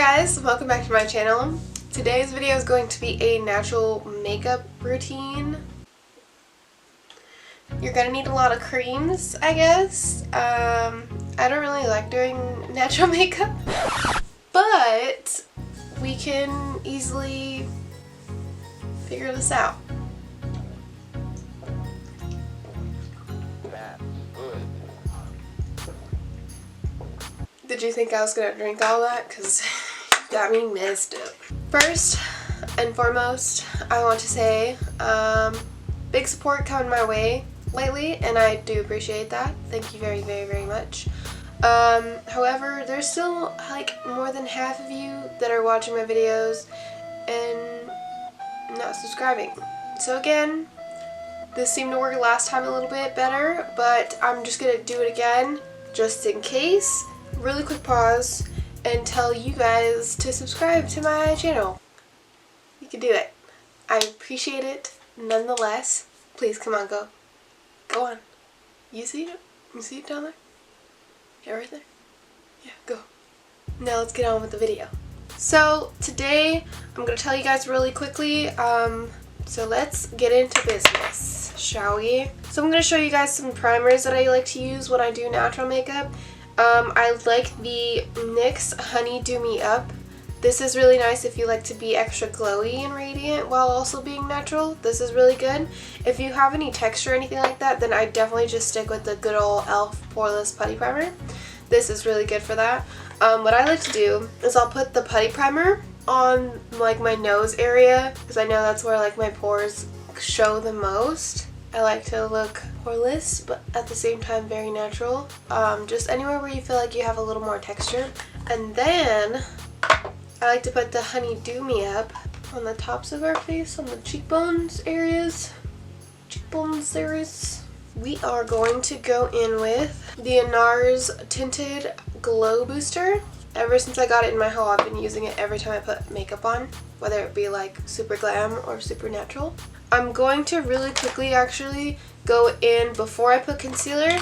guys, welcome back to my channel. Today's video is going to be a natural makeup routine. You're gonna need a lot of creams, I guess. I don't really like doing natural makeup, but we can easily figure this out. Did you think I was gonna drink all that? Because you got me messed up. First and foremost, I want to say big support coming my way lately, and I do appreciate that. Thank you very, very, very much. However, there's still like more than half of you that are watching my videos and not subscribing. So again, this seemed to work last time a little bit better, but I'm just gonna do it again just in case. Really quick pause and tell you guys to subscribe to my channel. You can do it. I appreciate it nonetheless. Please, come on, go on. You see it? You see it down there? Yeah, right there? Yeah, go. Now let's get on with the video. So today I'm going to tell you guys really quickly, so let's get into business, shall we? So I'm going to show you guys some primers that I like to use when I do natural makeup. I like the NYX Honey Do Me Up. This is really nice if you like to be extra glowy and radiant while also being natural. This is really good. If you have any texture or anything like that, then I definitely just stick with the good old e.l.f. Poreless Putty Primer. This is really good for that. What I like to do is I'll put the putty primer on like my nose area because I know that's where like my pores show the most. I like to look poreless, but at the same time very natural. Just anywhere where you feel like you have a little more texture. And then I like to put the Honey Do Me Up on the tops of our face, on the cheekbones areas. We are going to go in with the NARS Tinted Glow Booster. Ever since I got it in my haul, I've been using it every time I put makeup on, whether it be like super glam or super natural. I'm going to really quickly actually go in before I put concealer.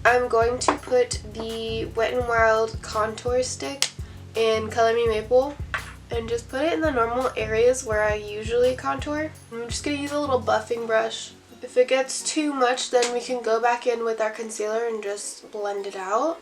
I'm going to put the Wet n Wild contour stick in Color Me Maple and just put it in the normal areas where I usually contour. I'm just going to use a little buffing brush. If it gets too much, then we can go back in with our concealer and just blend it out.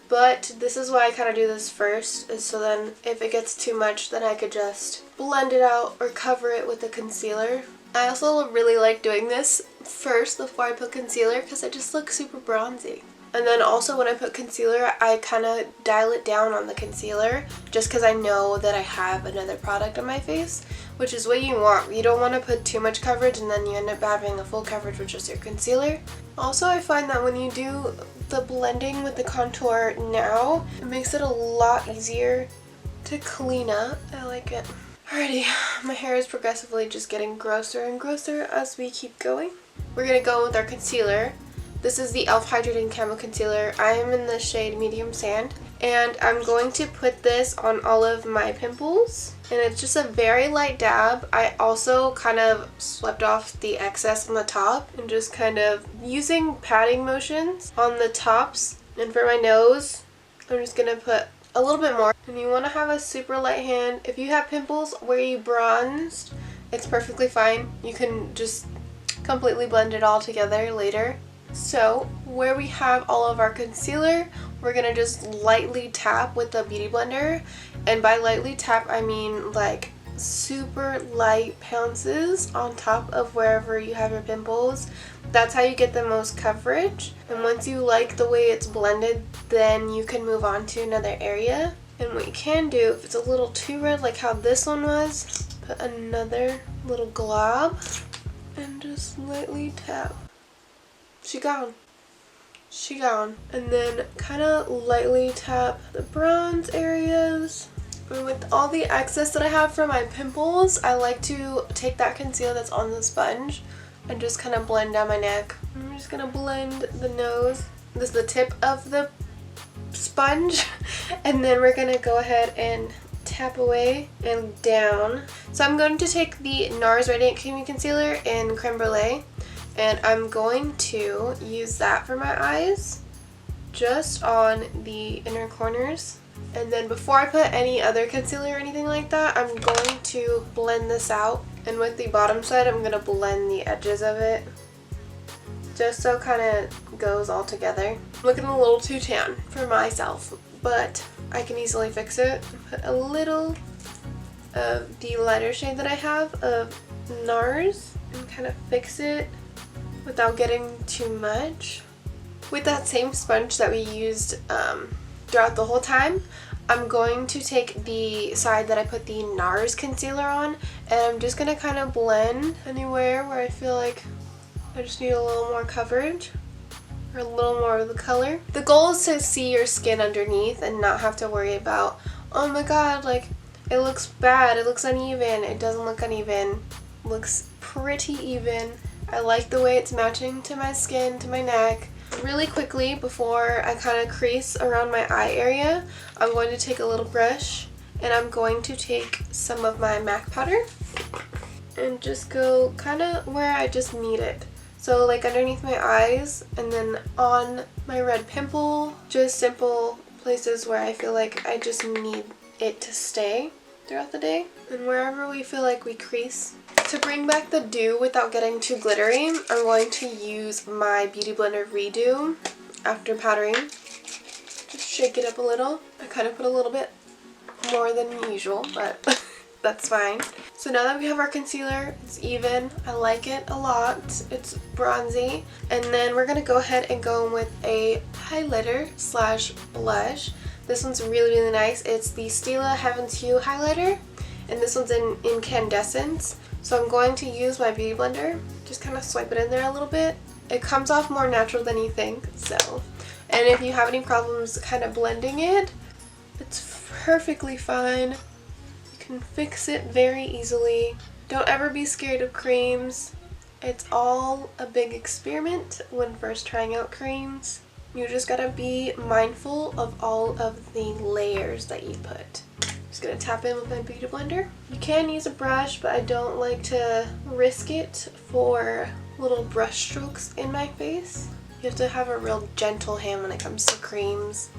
But this is why I kind of do this first, is so then if it gets too much, then I could just blend it out or cover it with the concealer. I also really like doing this first before I put concealer because I just look super bronzy. And then also when I put concealer, I kind of dial it down on the concealer just because I know that I have another product on my face, which is what you want. You don't want to put too much coverage and then you end up having a full coverage with just your concealer. Also, I find that when you do the blending with the contour now, it makes it a lot easier to clean up. I like it. Alrighty, my hair is progressively just getting grosser and grosser as we keep going. We're going to go with our concealer. This is the e.l.f. Hydrating Camo Concealer. I am in the shade Medium Sand, and I'm going to put this on all of my pimples, and it's just a very light dab. I also kind of swept off the excess on the top and just kind of using patting motions on the tops, and for my nose I'm just going to put a little bit more. And you want to have a super light hand. If you have pimples where you bronzed, it's perfectly fine. You can just completely blend it all together later. So where we have all of our concealer, we're going to just lightly tap with the Beauty Blender. And by lightly tap, I mean like super light pounces on top of wherever you have your pimples. That's how you get the most coverage. And once you like the way it's blended, then you can move on to another area. And what you can do, if it's a little too red like how this one was, put another little glob and just lightly tap. She gone. And then kind of lightly tap the bronze areas. And with all the excess that I have from my pimples, I like to take that concealer that's on the sponge and just kind of blend down my neck. I'm just going to blend the nose. This is the tip of the sponge. And then we're going to go ahead and tap away and down. So I'm going to take the NARS Radiant Creamy Concealer in Creme Brulee. And I'm going to use that for my eyes, just on the inner corners. And then before I put any other concealer or anything like that, I'm going to blend this out. And with the bottom side, I'm going to blend the edges of it, just so it kind of goes all together. I'm looking a little too tan for myself, but I can easily fix it. Put a little of the lighter shade that I have of NARS and kind of fix it without getting too much. With that same sponge that we used throughout the whole time, I'm going to take the side that I put the NARS concealer on, and I'm just going to kind of blend anywhere where I feel like I just need a little more coverage or a little more of the color. The goal is to see your skin underneath and not have to worry about, oh my god, like it looks bad, it looks uneven. It doesn't look uneven, it looks pretty even. I like the way it's matching to my skin, to my neck. Really quickly, before I kind of crease around my eye area, I'm going to take a little brush and I'm going to take some of my MAC powder and just go kind of where I just need it. So like underneath my eyes and then on my red pimple, just simple places where I feel like I just need it to stay throughout the day. And wherever we feel like we crease. To bring back the dew without getting too glittery, I'm going to use my Beauty Blender Redo after powdering. Just shake it up a little. I kind of put a little bit more than usual, but that's fine. So now that we have our concealer, it's even. I like it a lot. It's bronzy. And then we're going to go ahead and go in with a highlighter slash blush. This one's really, really nice. It's the Stila Heaven's Hue highlighter, and this one's in Incandescence. So I'm going to use my Beauty Blender, just kind of swipe it in there a little bit. It comes off more natural than you think, so. And if you have any problems kind of blending it, it's perfectly fine. You can fix it very easily. Don't ever be scared of creams. It's all a big experiment when first trying out creams. You just gotta be mindful of all of the layers that you put. Just gonna tap in with my Beauty Blender. You can use a brush, but I don't like to risk it for little brush strokes in my face. You have to have a real gentle hand when it comes to creams.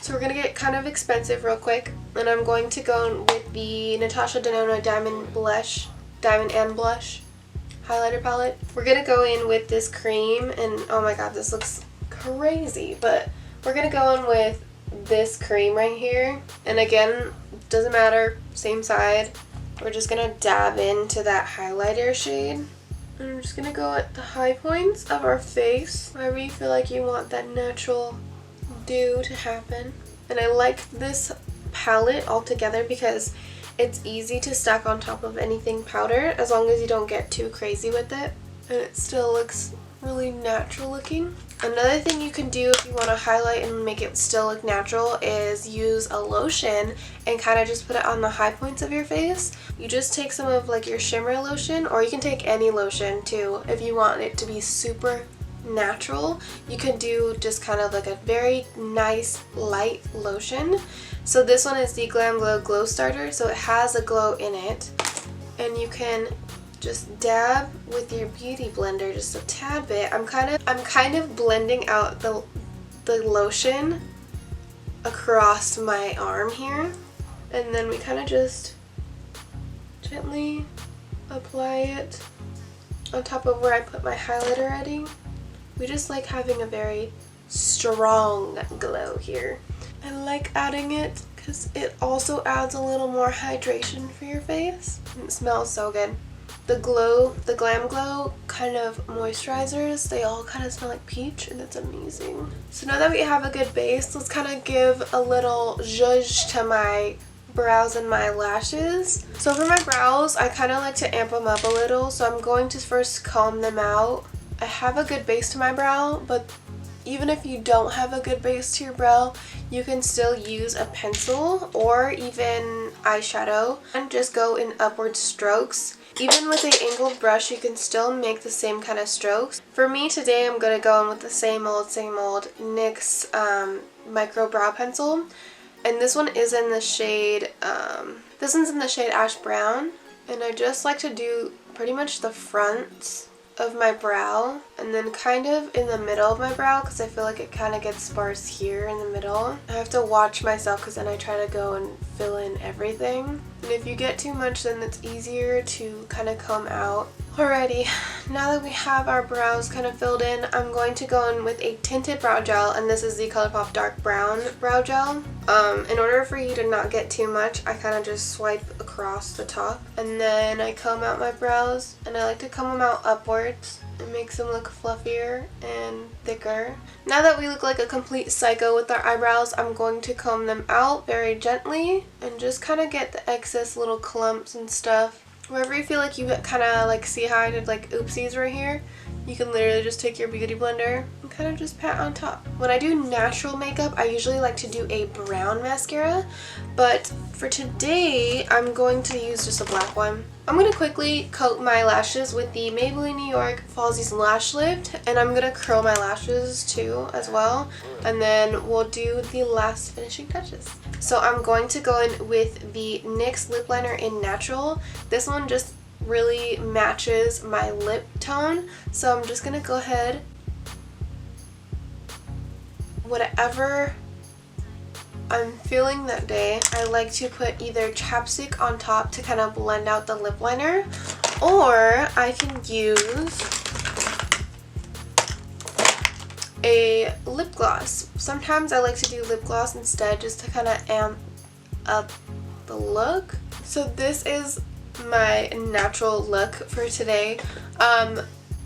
So we're gonna get kind of expensive real quick, and I'm going to go with the Natasha Denona Diamond and Blush highlighter palette. We're gonna go in with this cream, and oh my god, this looks crazy, but we're gonna go in with this cream right here, and again, doesn't matter, same side. We're just gonna dab into that highlighter shade, and I'm just gonna go at the high points of our face, wherever you feel like you want that natural dew to happen. And I like this palette altogether because it's easy to stack on top of anything powder as long as you don't get too crazy with it, and it still looks really natural looking. Another thing you can do if you want to highlight and make it still look natural is use a lotion and kind of just put it on the high points of your face. You just take some of like your shimmer lotion, or you can take any lotion too if you want it to be super natural. You can do just kind of like a very nice light lotion. So this one is the Glam Glow Glow Starter, so it has a glow in it, and you can just dab with your Beauty Blender just a tad bit. I'm kind of blending out the lotion across my arm here, and then we kind of just gently apply it on top of where I put my highlight already. We just like having a very strong glow here. I like adding it because it also adds a little more hydration for your face, and it smells so good. The Glam Glow kind of moisturizers, they all kind of smell like peach, and it's amazing. So now that we have a good base, let's kind of give a little zhuzh to my brows and my lashes. So for my brows, I kind of like to amp them up a little, so I'm going to first comb them out. I have a good base to my brow, but even if you don't have a good base to your brow, you can still use a pencil or even eyeshadow and just go in upward strokes. Even with an angled brush, you can still make the same kind of strokes. For me today, I'm going to go in with the same old NYX micro brow pencil. And this one is in the shade, this one's in the shade Ash Brown. And I just like to do pretty much the fronts of my brow and then kind of in the middle of my brow because I feel like it kind of gets sparse here in the middle. I have to watch myself because then I try to go and fill in everything. And if you get too much, then it's easier to kind of comb out. Alrighty, now that we have our brows kind of filled in, I'm going to go in with a tinted brow gel, and this is the ColourPop Dark Brown Brow Gel. In order for you to not get too much, I kind of just swipe across the top, and then I comb out my brows, and I like to comb them out upwards. It makes them look fluffier and thicker. Now that we look like a complete psycho with our eyebrows, I'm going to comb them out very gently and just kind of get the excess little clumps and stuff. Wherever you feel like you kind of like see how I did like oopsies right here, you can literally just take your beauty blender and kind of just pat on top. When I do natural makeup, I usually like to do a brown mascara, but for today, I'm going to use just a black one. I'm going to quickly coat my lashes with the Maybelline New York Falsies Lash Lift, and I'm going to curl my lashes too as well, and then we'll do the last finishing touches. So I'm going to go in with the NYX lip liner in Natural. This one just really matches my lip tone, so I'm just going to go ahead, whatever I'm feeling that day. I like to put either chapstick on top to kind of blend out the lip liner, or I can use a lip gloss. Sometimes I like to do lip gloss instead just to kind of amp up the look. So this is my natural look for today.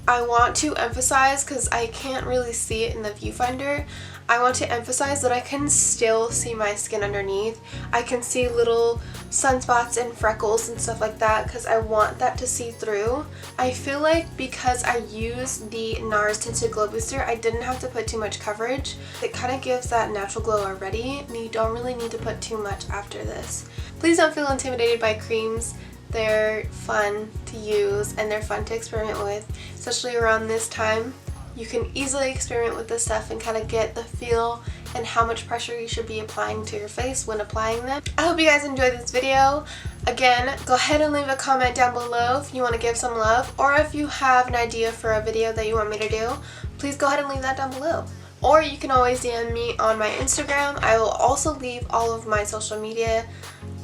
I want to emphasize, because I can't really see it in the viewfinder, I want to emphasize that I can still see my skin underneath. I can see little sunspots and freckles and stuff like that because I want that to see through. I feel like because I used the NARS Tinted Glow Booster, I didn't have to put too much coverage. It kind of gives that natural glow already, and you don't really need to put too much after this. Please don't feel intimidated by creams. They're fun to use and they're fun to experiment with, especially around this time. You can easily experiment with this stuff and kind of get the feel and how much pressure you should be applying to your face when applying them. I hope you guys enjoyed this video. Again, go ahead and leave a comment down below if you want to give some love, or if you have an idea for a video that you want me to do, please go ahead and leave that down below. Or you can always DM me on my Instagram. I will also leave all of my social media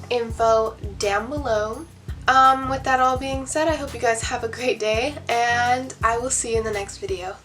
info down below. With that all being said, I hope you guys have a great day, and I will see you in the next video.